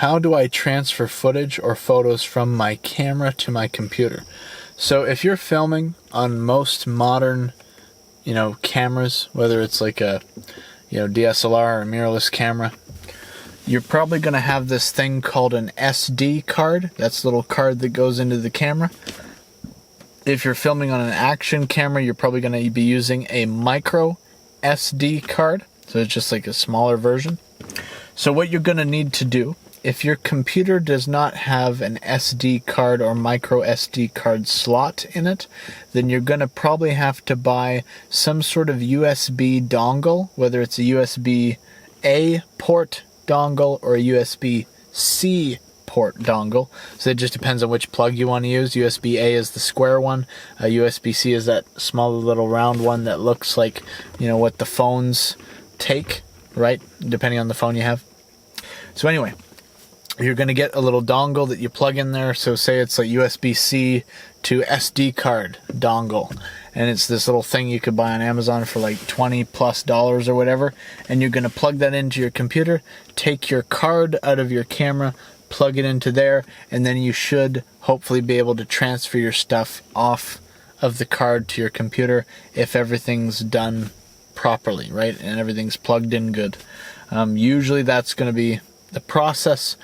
how do I transfer footage or photos from my camera to my computer? So if you're filming on most modern, cameras, whether it's like a, DSLR or mirrorless camera, you're probably going to have this thing called an SD card. That's the little card that goes into the camera. If you're filming on an action camera, you're probably going to be using a micro SD card. So it's just like a smaller version. So what you're going to need to do, if your computer does not have an SD card or micro SD card slot in it, then you're going to probably have to buy some sort of USB dongle, whether it's a USB-A port dongle or a USB-C port dongle. So it just depends on which plug you want to use. USB-A is the square one. USB-C is that small little round one that looks like, what the phones take, right? Depending on the phone you have. So anyway, you're going to get a little dongle that you plug in there. So say it's like USB-C to SD card dongle. And it's this little thing you could buy on Amazon for like $20+ or whatever. And you're going to plug that into your computer, take your card out of your camera, plug it into there, and then you should hopefully be able to transfer your stuff off of the card to your computer if everything's done properly, right? And everything's plugged in good. Usually that's going to be the process,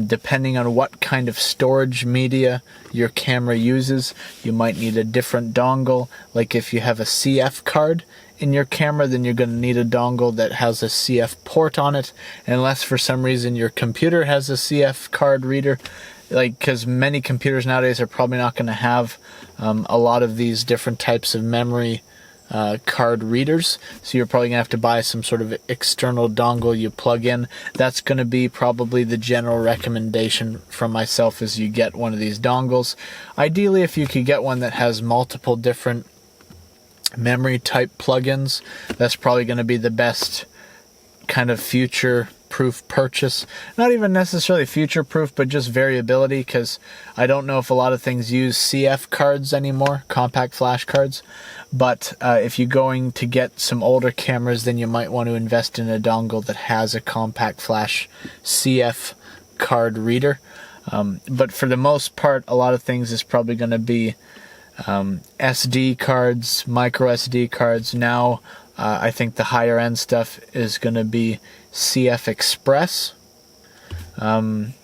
depending on what kind of storage media your camera uses. You might need a different dongle. Like if you have a CF card in your camera, then you're going to need a dongle that has a CF port on it, unless for some reason your computer has a CF card reader, because many computers nowadays are probably not going to have a lot of these different types of memory card readers, so you're probably gonna have to buy some sort of external dongle you plug in. That's going to be probably the general recommendation from myself, is you get one of these dongles. Ideally, if you could get one that has multiple different memory type plugins, that's probably going to be the best kind of future proof purchase. Not even necessarily future proof, but just variability, because I don't know if a lot of things use CF cards anymore, compact flash cards. But if you're going to get some older cameras, then you might want to invest in a dongle that has a compact flash CF card reader. But for the most part, a lot of things is probably going to be SD cards, micro SD cards. Now, I think the higher end stuff is going to be CF Express. And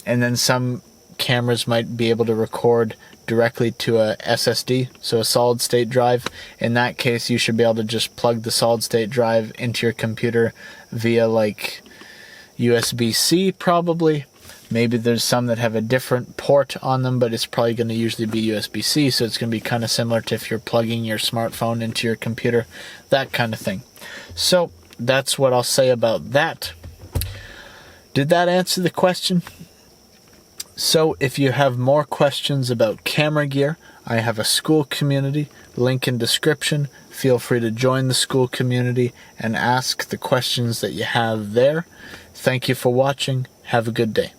then some cameras might be able to record directly to a SSD, so a solid state drive. In that case, you should be able to just plug the solid state drive into your computer via like USB-C probably. Maybe there's some that have a different port on them, but it's probably going to usually be USB-C, so it's going to be kind of similar to if you're plugging your smartphone into your computer, that kind of thing. So that's what I'll say about that. Did that answer the question? So if you have more questions about camera gear, I have a Skool Community, link in description. Feel free to join the Skool Community and ask the questions that you have there. Thank you for watching. Have a good day.